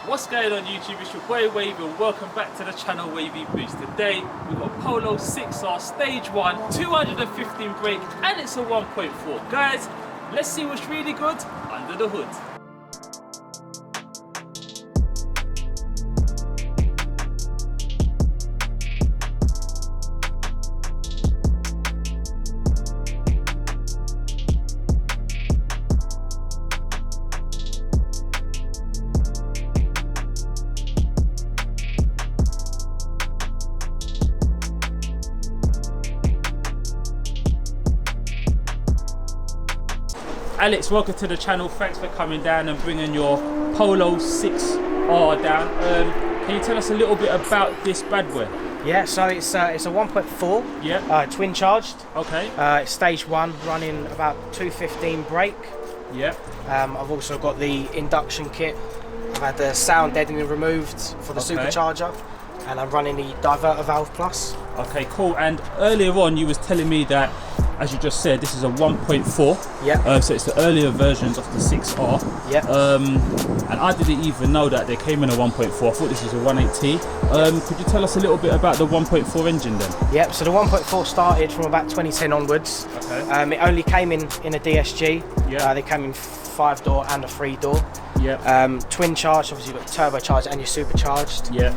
What's going on YouTube? It's your boy Wavy and welcome back to the channel Wavvyboost. Today we've got Polo 6R Stage 1, 215 brake and it's a 1.4. Guys, let's see what's really good under the hood. Alex, welcome to the channel. Thanks for coming down and bringing your Polo 6R down. Can you tell us a little bit about this bad boy? Yeah, so it's a 1.4. Yeah. Twin charged. Okay. It's stage 1, running about 215 brake. Yeah. I've also got the induction kit. I've had the sound deadening removed for the supercharger, and I'm running the diverter valve plus. Okay, cool. And earlier on, you was telling me that, as you just said, this is a 1.4. Yeah. So it's the earlier versions of the 6R. Yeah. And I didn't even know that they came in a 1.4. I thought this was a 180. Could you tell us a little bit about the 1.4 engine then? Yep. So the 1.4 started from about 2010 onwards. Okay. It only came in a DSG. Yeah. They came in 5-door and a 3-door. Yeah. Twin charged. Obviously, you've got turbocharged and you're supercharged. Yeah.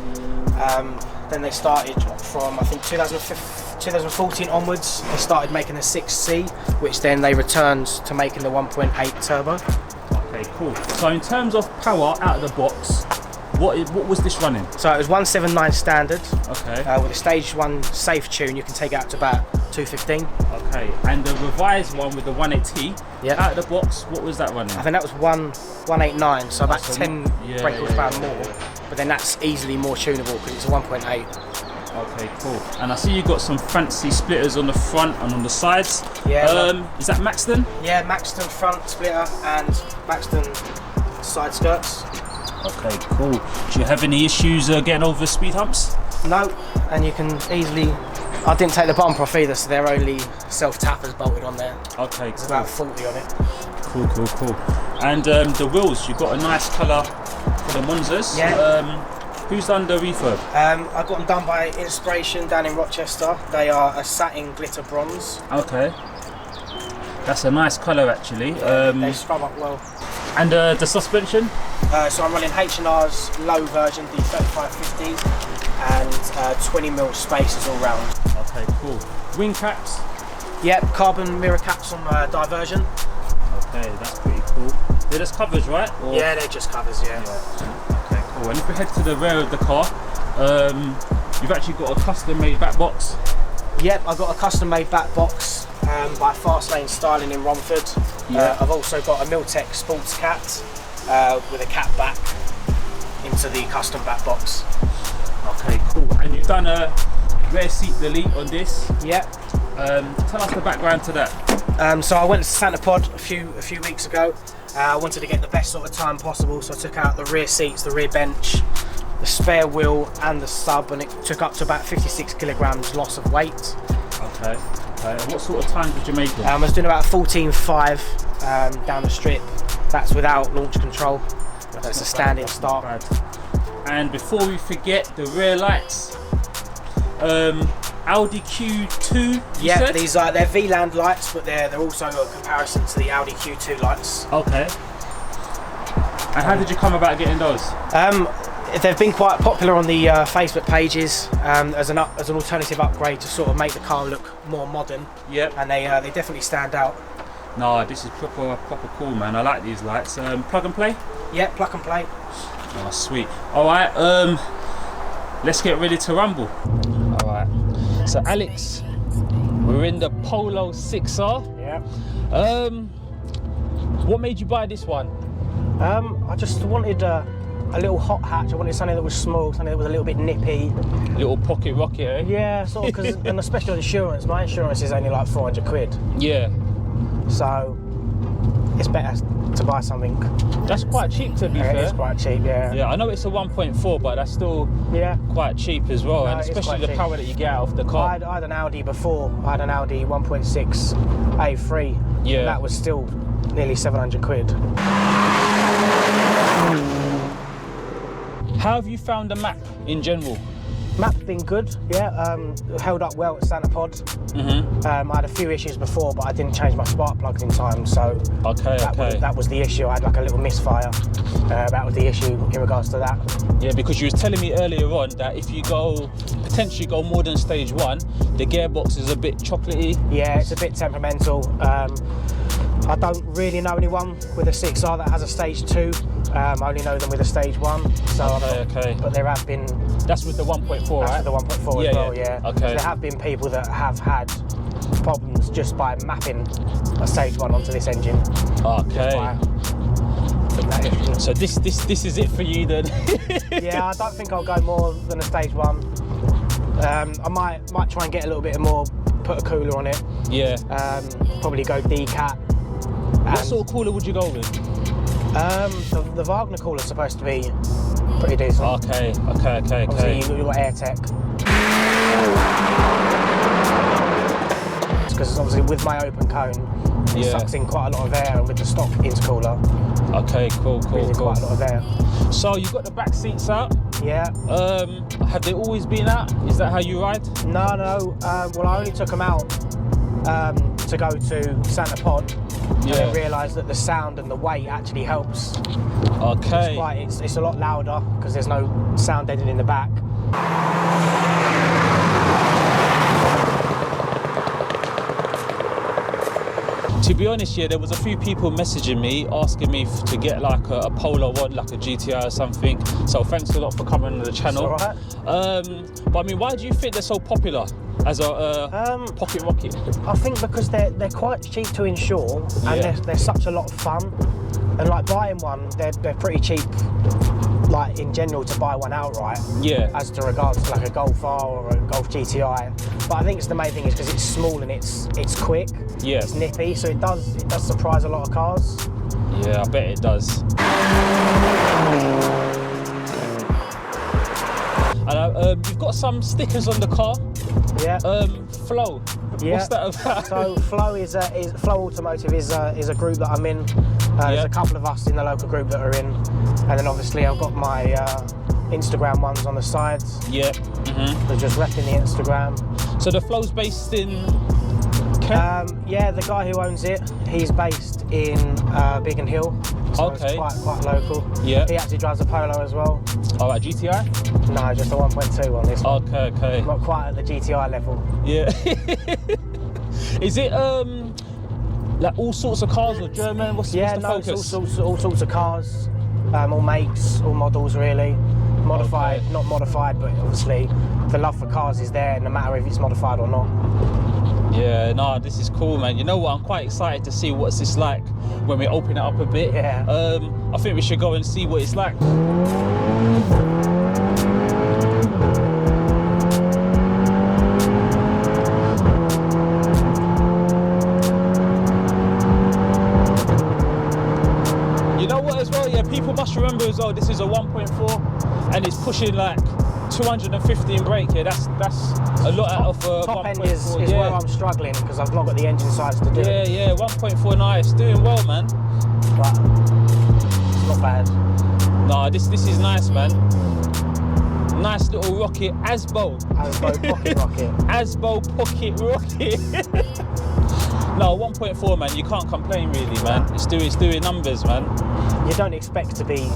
Then they started from, I think, 2014 onwards. They started making the 6C, which then they returned to making the 1.8 turbo. Okay, cool. So in terms of power out of the box, what was this running? So it was 179 standard. Okay. With a stage 1 safe tune, you can take it up to about 215. Okay. And the revised one with the 180, out of the box, what was that running? I think that was 189, so about 10 brake horsepower more. But then that's easily more tunable because it's a 1.8. Okay, cool. And I see you got some fancy splitters on the front and on the sides. Yeah. Is that Maxton? Yeah, Maxton front splitter and Maxton side skirts. Okay, cool. Do you have any issues getting over speed humps? No, and you can easily. I didn't take the bumper off either, so they're only self-tappers bolted on there. Okay, It's cool. about 40 on it. Cool, cool, cool. And the wheels, you've got a nice colour for the Monzas. Yeah. Who's done the refurb? I got them done by Inspiration down in Rochester. They are a satin glitter bronze. Okay. That's a nice colour actually. They scrub up well. And the suspension? So I'm running H&R's low version, the 3550, and 20mm spacers all round. Okay, cool. Wing caps? Yep, carbon mirror caps on diversion. Okay, that's pretty cool. They're just covers, right? Or? Yeah, they're just covers, yeah. Okay, cool. And if we head to the rear of the car, you've actually got a custom-made back box. Yep, I've got a custom-made back box by Fastlane Styling in Romford. Yeah. I've also got a Miltech Sports Cat with a cat back into the custom back box. Okay, cool. And you've done a rear seat delete on this. Yep. Tell us the background to that. So I went to Santa Pod a few weeks ago. I wanted to get the best sort of time possible, so I took out the rear seats, the rear bench, the spare wheel and the sub, and it took up to about 56 kilograms loss of weight. Okay. What sort of time did you make it? I was doing about 14.5 down the strip. That's without launch control. That's a standing start. And before we forget, the rear lights. Audi Q2. Yeah, these are they're VLAND lights, but they're also a comparison to the Audi Q2 lights. Okay. And how did you come about getting those? They've been quite popular on the Facebook pages as an alternative upgrade to sort of make the car look more modern. Yep. And they definitely stand out. No, this is proper cool, man. I like these lights. Plug and play? Yeah, plug and play. Oh, sweet. All right. Let's get ready to rumble. All right. So Alex, we're in the Polo 6R. Yeah. What made you buy this one? I just wanted a little hot hatch. I wanted something that was small, something that was a little bit nippy. Little pocket rocket, eh? Yeah, sort of, because and especially on insurance. My insurance is only like 400 quid. Yeah. So it's better to buy something. That's quite cheap, to be fair. It's quite cheap, yeah. Yeah, I know it's a 1.4, but that's still quite cheap as well, and especially the power that you get out of the car. I had an Audi before. I had an Audi 1.6 A3. Yeah. And that was still nearly 700 quid. How have you found the map in general? Map's been good, yeah. Held up well at Santa Pod. I had a few issues before, but I didn't change my spark plugs in time, so that was the issue. I had like a little misfire. That was the issue in regards to that. Yeah, because you was telling me earlier on that if you potentially go more than stage 1, the gearbox is a bit chocolatey. Yeah, it's a bit temperamental. I don't really know anyone with a 6R that has a stage 2. I only know them with a stage 1. So but there have been. That's with the 1.4, right? That's with the 1.4 as well, yeah. Okay. So there have been people that have had problems just by mapping a stage 1 onto this engine. Okay. So this is it for you then? Yeah, I don't think I'll go more than a stage 1. I might try and get a little bit more, put a cooler on it. Yeah. Probably go decat. What sort of cooler would you go with? The Wagner cooler's supposed to be pretty decent. Okay. Obviously you've got AirTech. Because obviously with my open cone, it sucks in quite a lot of air, and with the stock intercooler, okay, cool. quite a lot of air. So you've got the back seats out? Yeah. Have they always been out? Is that how you ride? No. Well, I only took them out to go to Santa Pod. And then realised that the sound and the weight actually helps. Okay. It's a lot louder because there's no sound deadening in the back. To be honest, there was a few people messaging me, asking me to get like a Polo one, like a GTI or something. So thanks a lot for coming on the channel. It's all right. But I mean, why do you think they're so popular as a pocket rocket? I think because they're quite cheap to insure, and they're such a lot of fun. And like buying one, they're pretty cheap, like in general, to buy one outright. Yeah. As to regards to like a Golf R or a Golf GTI. But I think the main thing is because it's small and it's quick. Yeah. It's nippy, so it does surprise a lot of cars. Yeah, I bet it does. And you've got some stickers on the car. Yeah. Flow. Yeah. What's that about? So Flow Flow Automotive is a group that I'm in. There's a couple of us in the local group that are in, and then obviously I've got my Instagram ones on the sides. Yeah. They're just repping the Instagram. So the Flow's based in yeah, the guy who owns it, he's based in Biggin Hill, so it's quite local. Yeah. He actually drives a Polo as well. Oh, a GTI? No, just a 1.2 on this one. Okay. Not quite at the GTI level. Yeah. Is it like all sorts of cars or German? What's the focus? It's all sorts of cars, all makes, all models really. Modified, not modified, but obviously the love for cars is there, no matter if it's modified or not. Yeah, no, this is cool, man. You know what? I'm quite excited to see what's this like when we open it up a bit. Yeah. I think we should go and see what it's like. You know what as well? Yeah, people must remember as well, this is a 1.4 and it's pushing like 215 brake. Yeah, that's a lot out of top end is where I'm struggling because I've not got the engine size to do it. Yeah, 1.4 nice, doing well, man. But it's not bad. No, this is nice, man. Nice little rocket, Asbo pocket rocket. Asbo pocket rocket. No, 1.4, man. You can't complain, really, man. It's doing numbers, man. You don't expect to be.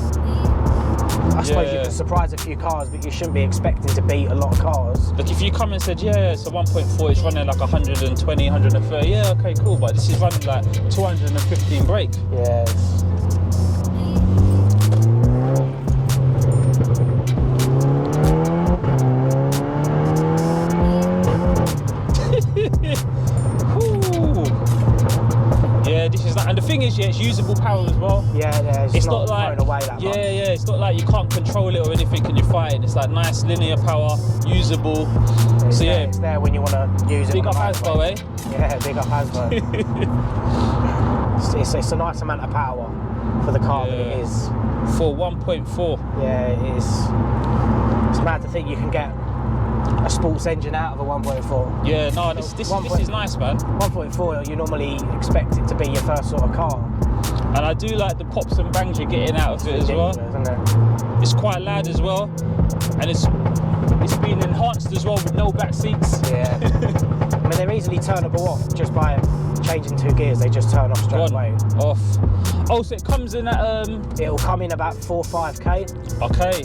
I suppose you can surprise a few cars, but you shouldn't be expecting to beat a lot of cars. Look, if you come and said, it's a 1.4, it's running like 120, 130, yeah, okay, cool, but this is running like 215 brake. Yes. Yeah, this is like, and the thing is, it's usable power as well. Yeah, it's not like away that much. Yeah, it's not like you can't control it or anything and you're fighting. It's like nice linear power, usable. It's there when you want to use it. Big up Asbo, eh? Yeah, big up Asbo. it's a nice amount of power for the car that it is. For 1.4. Yeah, it is. It's mad to think you can get a sports engine out of a 1.4. Yeah, no, this is nice, man. 1.4, you normally expect it to be your first sort of car. And I do like the pops and bangs you're getting out of it as well. Isn't it? It's quite loud as well, and it's been enhanced as well with no back seats. Yeah. I mean, they're easily turnable off just by changing 2 gears. They just turn off straight away. Off. Oh, so it comes in at It'll come in about 4 or 5k. Okay.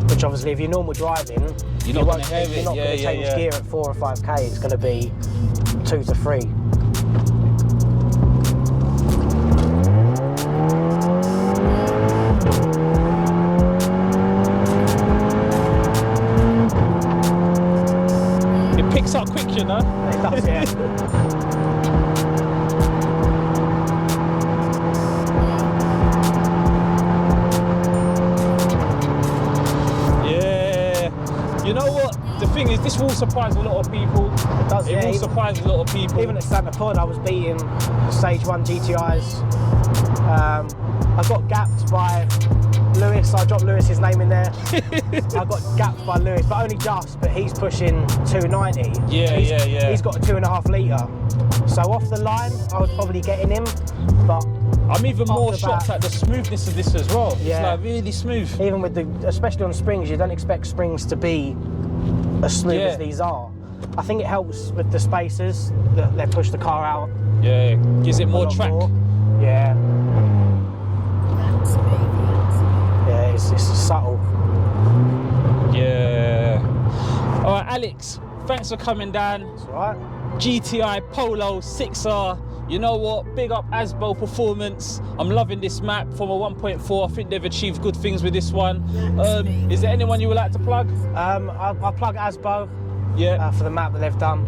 Which obviously, if you're normal driving, you're not going to you're not going to change gear at 4 or 5k. It's going to be 2 to 3. It picks up quick, you know. It does, yeah. You know what? The thing is, this will surprise a lot of people. It does, It will surprise a lot of people. Even at Santa Pod, I was beating Stage 1 GTIs. I got gapped by Lewis. I dropped Lewis's name in there. I got gapped by Lewis, but only just. But he's pushing 290. Yeah. He's got a 2.5 litre. So off the line, I was probably getting him, but I'm even more shocked at the smoothness of this as well. Yeah. It's like really smooth. Even with especially on springs, you don't expect springs to be as smooth as these are. I think it helps with the spacers that they push the car out. Yeah, gives it more track. Yeah. Yeah, it's subtle. Yeah. All right, Alex, thanks for coming down. That's all right. GTI Polo 6R. You know what? Big up Asbo Performance. I'm loving this map from a 1.4. I think they've achieved good things with this one. Is there anyone you would like to plug? I'll plug Asbo. Yeah. For the map that they've done.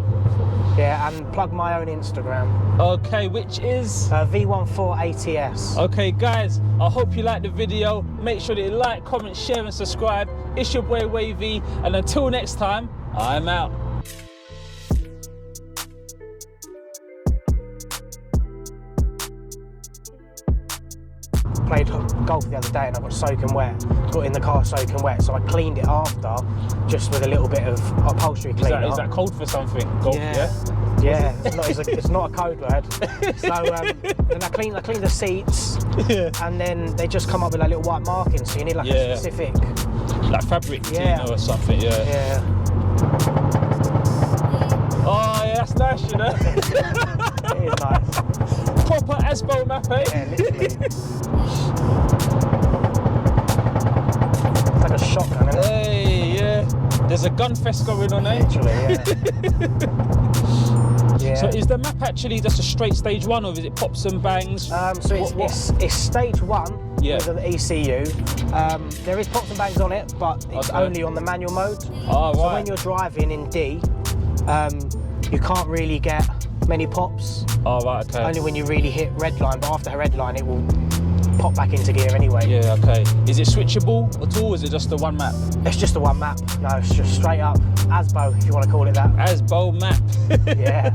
Yeah, and plug my own Instagram. Okay, which is? V14ATS. Okay, guys, I hope you liked the video. Make sure that you like, comment, share, and subscribe. It's your boy Wavy, and until next time, I'm out. Played golf the other day and I got soaking wet. Got in the car soaking wet, so I cleaned it after, just with a little bit of upholstery cleaner. Is that code for something? Golf, yeah. It's not a code word. So then I cleaned the seats, and then they just come up with like little white markings. So you need like a specific, like fabric cleaner or something. Yeah. Oh yeah, that's nice, you know. It is nice. Proper Asbo map, eh? Yeah, literally. It's like a shotgun, isn't it? Hey, yeah. There's a gun fest going on, eh? Literally, yeah. So is the map actually just a straight stage 1, or is it pops and bangs? So it's stage 1 with an ECU. There is pops and bangs on it, but it's only on the manual mode. Oh, so when you're driving in D, you can't really get many pops. Oh, right, okay. Only when you really hit red line, but after red line it will pop back into gear anyway. Yeah, okay. Is it switchable at all, or is it just the one map? It's just the one map. No, it's just straight up Asbo, if you want to call it that. Asbo map. Yeah.